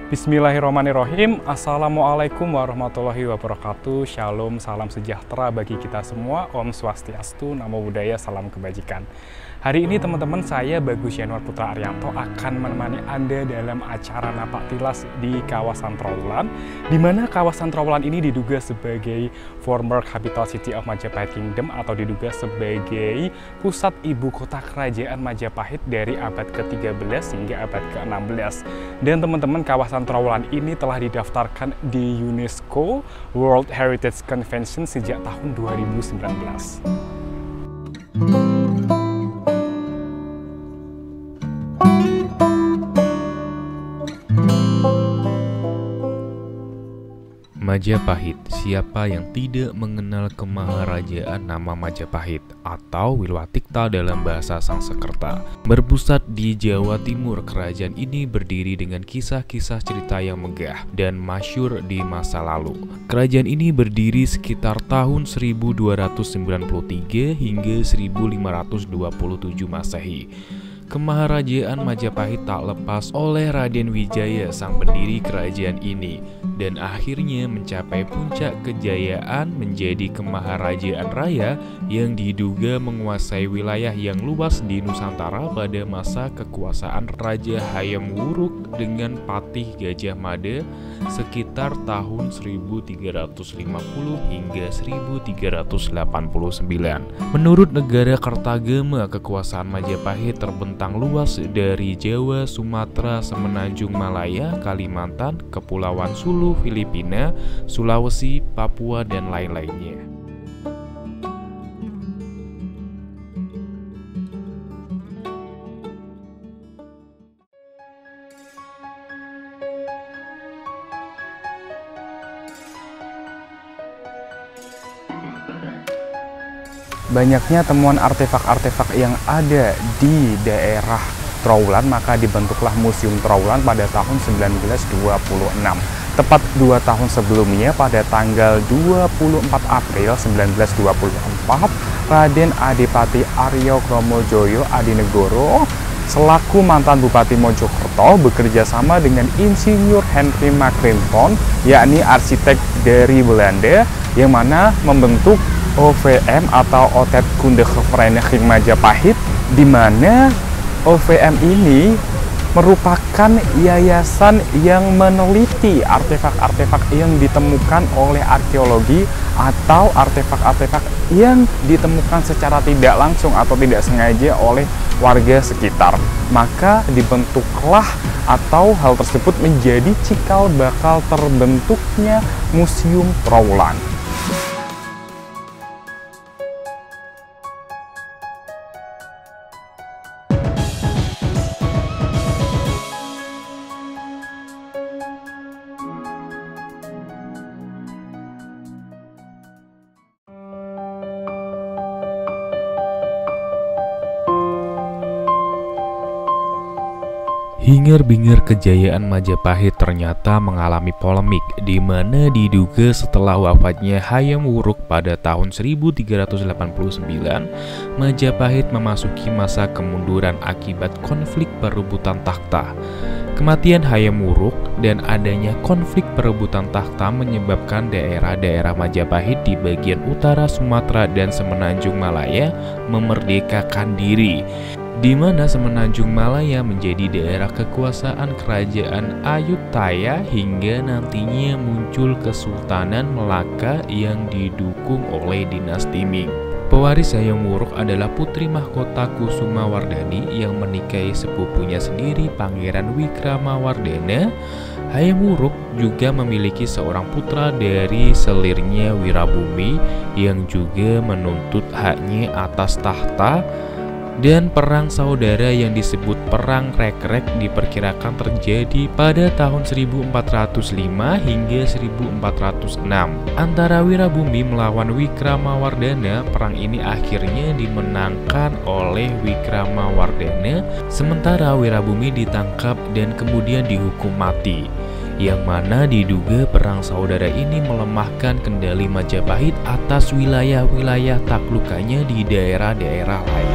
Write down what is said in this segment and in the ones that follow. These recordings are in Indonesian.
Bismillahirrahmanirrahim. Assalamualaikum warahmatullahi wabarakatuh. Shalom, salam sejahtera bagi kita semua. Om Swastiastu, Namo Buddhaya, salam kebajikan. Hari ini teman-teman, saya Bagus Yanuar Putra Arianto akan menemani Anda dalam acara Napak Tilas di kawasan Trowulan, di mana kawasan Trowulan ini diduga sebagai former capital city of Majapahit Kingdom atau diduga sebagai pusat ibu kota kerajaan Majapahit dari abad ke-13 hingga abad ke-16. Dan teman-teman, kawasan Trowulan ini telah didaftarkan di UNESCO World Heritage Convention sejak tahun 2019. Majapahit, siapa yang tidak mengenal kemaharajaan nama Majapahit atau Wilwatikta dalam bahasa Sangsekerta. Berpusat di Jawa Timur, kerajaan ini berdiri dengan kisah-kisah cerita yang megah dan masyhur di masa lalu. Kerajaan ini berdiri sekitar tahun 1293 hingga 1527 Masehi. Kemaharajaan Majapahit tak lepas oleh Raden Wijaya, sang pendiri kerajaan ini, dan akhirnya mencapai puncak kejayaan menjadi Kemaharajaan Raya yang diduga menguasai wilayah yang luas di Nusantara pada masa kekuasaan Raja Hayam Wuruk dengan Patih Gajah Mada sekitar tahun 1350 hingga 1389. Menurut negara Kertagama, kekuasaan Majapahit terbentang luas dari Jawa, Sumatera, Semenanjung Malaya, Kalimantan, Kepulauan Sulu, Filipina, Sulawesi, Papua, dan lain-lainnya. Banyaknya temuan artefak-artefak yang ada di daerah Trowulan, maka dibentuklah Museum Trowulan pada tahun 1926. Tepat 2 tahun sebelumnya, pada tanggal 24 April 1924, Raden Adipati Aryo Kromojoyo Adinegoro selaku mantan Bupati Mojokerto bekerja sama dengan Insinyur Henry Macrinton, yakni arsitek dari Belanda, yang mana membentuk OVM atau Otet Kundevereniging Majapahit, di mana OVM ini merupakan yayasan yang meneliti artefak-artefak yang ditemukan oleh arkeologi atau artefak-artefak yang ditemukan secara tidak langsung atau tidak sengaja oleh warga sekitar. Maka dibentuklah atau hal tersebut menjadi cikal bakal terbentuknya Museum Trowulan. Hingar-bingar kejayaan Majapahit ternyata mengalami polemik, di mana diduga setelah wafatnya Hayam Wuruk pada tahun 1389, Majapahit memasuki masa kemunduran akibat konflik perebutan takhta. Kematian Hayam Wuruk dan adanya konflik perebutan takhta menyebabkan daerah-daerah Majapahit di bagian utara Sumatera dan Semenanjung Malaya memerdekakan diri, di mana Semenanjung Malaya menjadi daerah kekuasaan Kerajaan Ayutthaya hingga nantinya muncul Kesultanan Melaka yang didukung oleh dinasti Ming. Pewaris Hayam Wuruk adalah putri mahkota Kusumawardhani yang menikahi sepupunya sendiri, Pangeran Wikramawardhana. Hayam Wuruk juga memiliki seorang putra dari selirnya Wirabumi yang juga menuntut haknya atas tahta. Dan perang saudara yang disebut Perang Rekrek diperkirakan terjadi pada tahun 1405 hingga 1406 antara Wirabumi melawan Wikramawardhana. Perang ini akhirnya dimenangkan oleh Wikramawardhana, sementara Wirabumi ditangkap dan kemudian dihukum mati, yang mana diduga perang saudara ini melemahkan kendali Majapahit atas wilayah-wilayah taklukannya di daerah-daerah lain.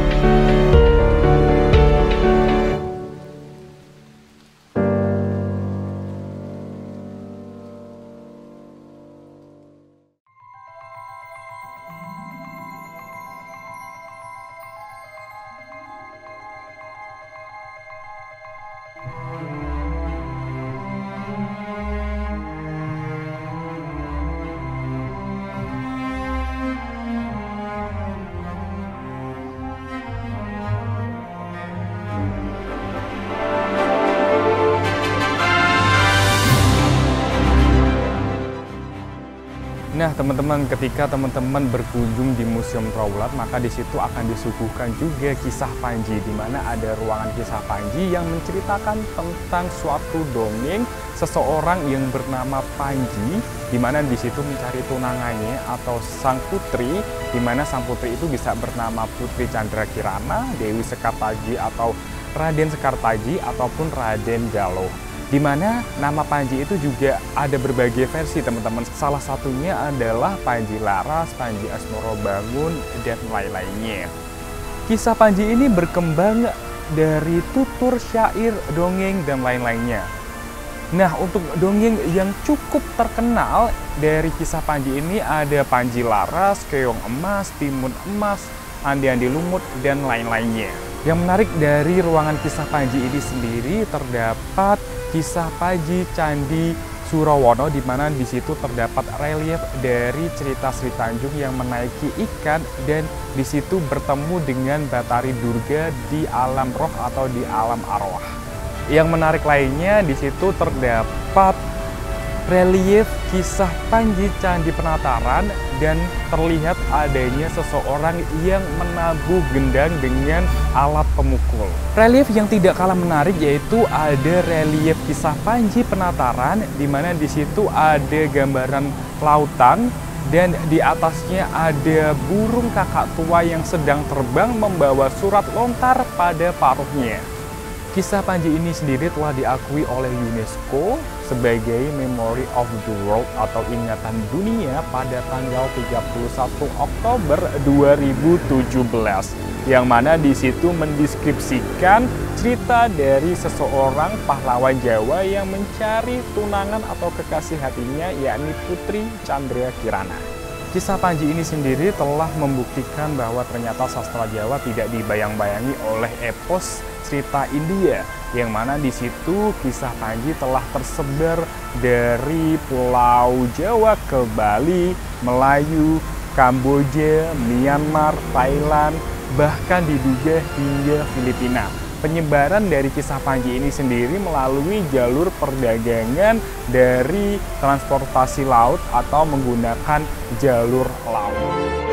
Nah, teman-teman, ketika teman-teman berkunjung di Museum Trowulan, maka di situ akan disuguhkan juga kisah Panji, di mana ada ruangan kisah Panji yang menceritakan tentang suatu dongeng seseorang yang bernama Panji, di mana di situ mencari tunangannya atau sang putri, di mana sang putri itu bisa bernama Putri Candrakirana, Dewi Sekartaji atau Raden Sekartaji ataupun Raden Galuh. Di mana nama Panji itu juga ada berbagai versi, teman-teman. Salah satunya adalah Panji Laras, Panji Asmorobangun, dan lain-lainnya. Kisah Panji ini berkembang dari tutur syair, dongeng, dan lain-lainnya. Nah, untuk dongeng yang cukup terkenal dari kisah Panji ini ada Panji Laras, Keong Emas, Timun Emas, Andi-Andi Lumut, dan lain-lainnya. Yang menarik dari ruangan kisah Panji ini sendiri terdapat kisah Panji Candi Surawono, di mana di situ terdapat relief dari cerita Sri Tanjung yang menaiki ikan dan di situ bertemu dengan Batari Durga di alam roh atau di alam arwah. Yang menarik lainnya di situ terdapat relief kisah Panji Candi Penataran dan terlihat adanya seseorang yang menabuh gendang dengan alat pemukul. Relief yang tidak kalah menarik yaitu ada relief kisah Panji Penataran, di mana di situ ada gambaran lautan dan di atasnya ada burung kakak tua yang sedang terbang membawa surat lontar pada paruhnya. Kisah Panji ini sendiri telah diakui oleh UNESCO sebagai Memory of the World atau ingatan dunia pada tanggal 31 Oktober 2017. Yang mana di situ mendeskripsikan cerita dari seseorang pahlawan Jawa yang mencari tunangan atau kekasih hatinya, yakni Putri Candrakirana. Kisah Panji ini sendiri telah membuktikan bahwa ternyata sastra Jawa tidak dibayang-bayangi oleh epos cerita India, yang mana di situ kisah Panji telah tersebar dari Pulau Jawa ke Bali, Melayu, Kamboja, Myanmar, Thailand, bahkan diduga hingga Filipina. Penyebaran dari kisah Panji ini sendiri melalui jalur perdagangan dari transportasi laut atau menggunakan jalur laut.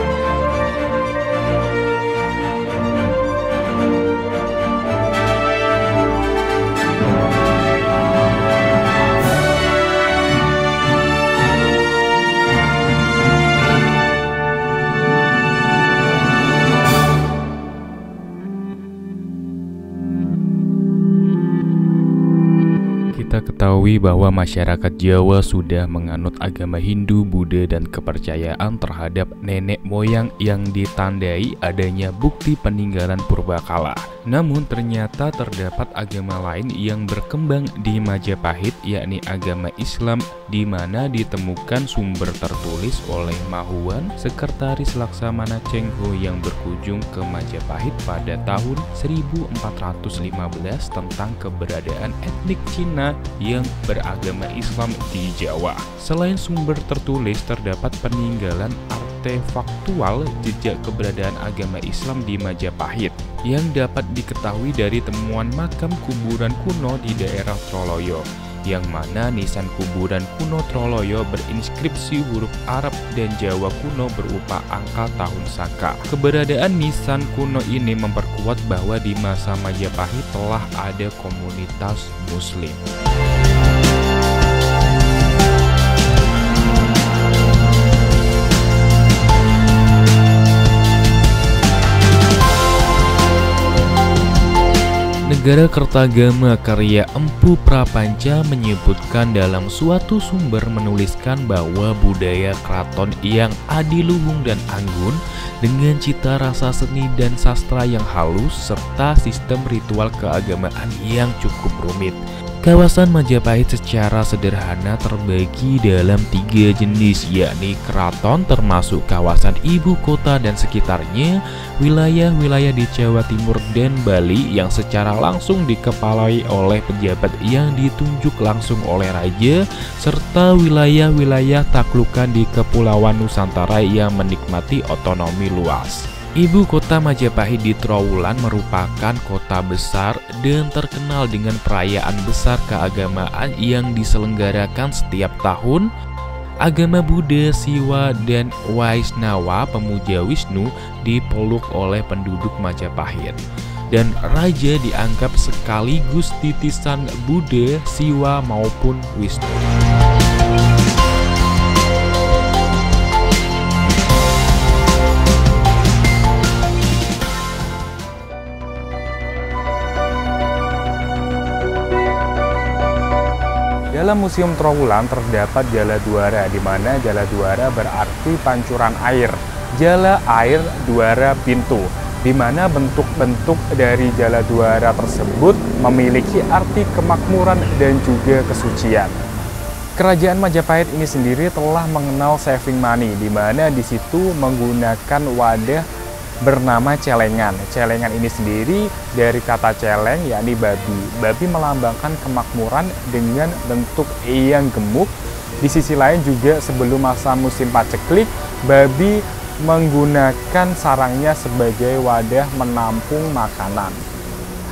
Kita ketahui bahwa masyarakat Jawa sudah menganut agama Hindu, Buddha, dan kepercayaan terhadap nenek moyang yang ditandai adanya bukti peninggalan purbakala. Namun ternyata terdapat agama lain yang berkembang di Majapahit, yakni agama Islam, di mana ditemukan sumber tertulis oleh Mahuan, Sekretaris Laksamana Cheng Ho yang berkunjung ke Majapahit pada tahun 1415 tentang keberadaan etnik Cina yang beragama Islam di Jawa. Selain sumber tertulis, terdapat peninggalan artefaktual jejak keberadaan agama Islam di Majapahit yang dapat diketahui dari temuan makam kuburan kuno di daerah Troloyo, yang mana nisan kuburan kuno Troloyo berinskripsi huruf Arab dan Jawa kuno berupa angka tahun Saka. Keberadaan nisan kuno ini memperkuat bahwa di masa Majapahit telah ada komunitas Muslim. Negara Kertagama karya Empu Prapanca menyebutkan dalam suatu sumber menuliskan bahwa budaya keraton yang adiluhung dan anggun dengan cita rasa seni dan sastra yang halus serta sistem ritual keagamaan yang cukup rumit. Kawasan Majapahit secara sederhana terbagi dalam 3 jenis, yakni keraton termasuk kawasan ibu kota dan sekitarnya, wilayah-wilayah di Jawa Timur dan Bali yang secara langsung dikepalai oleh pejabat yang ditunjuk langsung oleh raja, serta wilayah-wilayah taklukan di Kepulauan Nusantara yang menikmati otonomi luas. Ibu kota Majapahit di Trowulan merupakan kota besar dan terkenal dengan perayaan besar keagamaan yang diselenggarakan setiap tahun. Agama Buddha, Siwa, dan Waisnawa pemuja Wisnu dipeluk oleh penduduk Majapahit. Dan raja dianggap sekaligus titisan Buddha, Siwa, maupun Wisnu. Dalam Museum Trowulan terdapat Jala Duara, di mana Jala Duara berarti pancuran air. Jala air, Duara pintu, di mana bentuk-bentuk dari Jala Duara tersebut memiliki arti kemakmuran dan juga kesucian. Kerajaan Majapahit ini sendiri telah mengenal saving money, di mana di situ menggunakan wadah bernama celengan. Celengan ini sendiri dari kata celeng, yakni babi. Babi melambangkan kemakmuran dengan bentuk yang gemuk. Di sisi lain juga sebelum masa musim paceklik, babi menggunakan sarangnya sebagai wadah menampung makanan.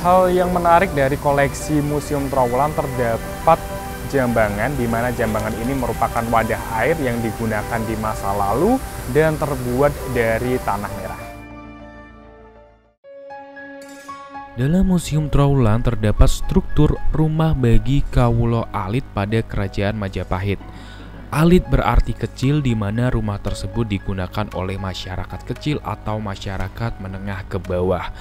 Hal yang menarik dari koleksi Museum Trowulan terdapat jambangan, di mana jambangan ini merupakan wadah air yang digunakan di masa lalu dan terbuat dari tanah merah. Dalam Museum Trowulan terdapat struktur rumah bagi kawula alit pada Kerajaan Majapahit. Alit berarti kecil, di mana rumah tersebut digunakan oleh masyarakat kecil atau masyarakat menengah ke bawah.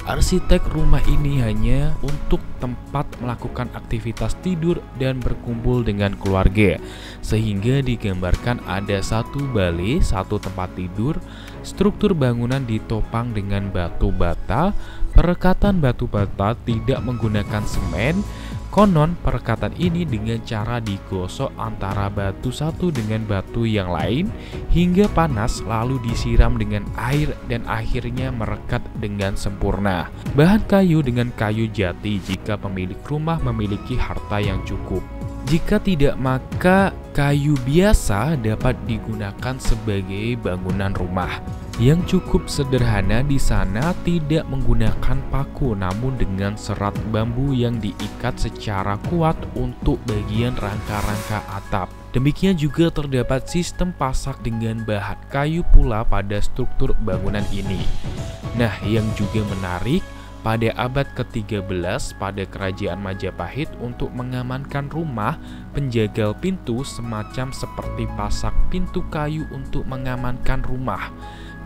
Arsitek rumah ini hanya untuk tempat melakukan aktivitas tidur dan berkumpul dengan keluarga, sehingga digambarkan ada satu balai, satu tempat tidur. Struktur bangunan ditopang dengan batu bata. Perekatan batu bata tidak menggunakan semen. Konon perekatan ini dengan cara digosok antara batu satu dengan batu yang lain hingga panas, lalu disiram dengan air dan akhirnya merekat dengan sempurna. Bahan kayu dengan kayu jati jika pemilik rumah memiliki harta yang cukup. Jika tidak, maka kayu biasa dapat digunakan sebagai bangunan rumah. Yang cukup sederhana di sana tidak menggunakan paku, namun dengan serat bambu yang diikat secara kuat untuk bagian rangka-rangka atap. Demikian juga terdapat sistem pasak dengan bahan kayu pula pada struktur bangunan ini. Nah, yang juga menarik, pada abad ke-13 pada Kerajaan Majapahit untuk mengamankan rumah, penjagal pintu semacam seperti pasak pintu kayu untuk mengamankan rumah.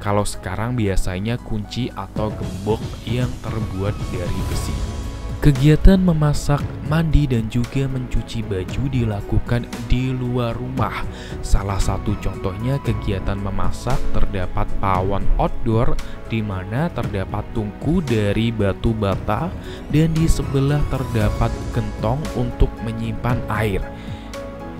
Kalau sekarang biasanya kunci atau gembok yang terbuat dari besi. Kegiatan memasak, mandi, dan juga mencuci baju dilakukan di luar rumah. Salah satu contohnya kegiatan memasak terdapat pawon outdoor, di mana terdapat tungku dari batu bata dan di sebelah terdapat gentong untuk menyimpan air.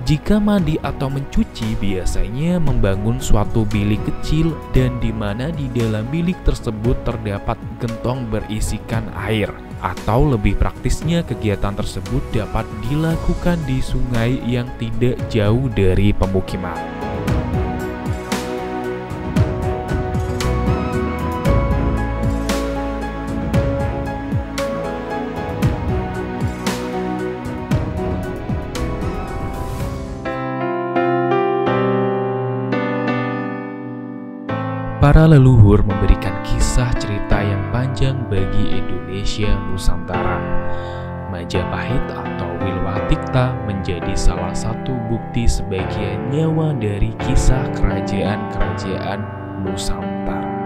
Jika mandi atau mencuci, biasanya membangun suatu bilik kecil dan di mana di dalam bilik tersebut terdapat gentong berisikan air. Atau lebih praktisnya, kegiatan tersebut dapat dilakukan di sungai yang tidak jauh dari pemukiman. Para leluhur memberikan kisah cerita yang panjang bagi Indonesia Nusantara. Majapahit atau Wilwatikta menjadi salah satu bukti sebagian nyawa dari kisah kerajaan-kerajaan Nusantara.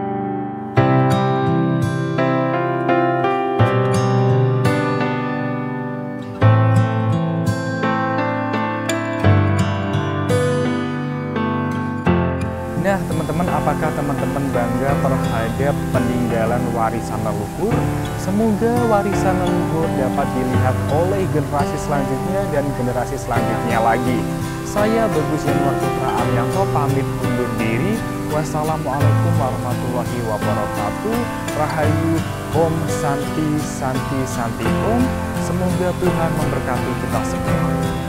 Nah, teman-teman, apakah teman-teman bangga terhadap peninggalan warisan leluhur? Semoga warisan leluhur dapat dilihat oleh generasi selanjutnya dan generasi selanjutnya lagi. Saya Bagus Yanuar Putra Arianto pamit undur diri. Wassalamualaikum warahmatullahi wabarakatuh. Rahayu, Om Santi Santi Santi Om. Semoga Tuhan memberkati kita semua.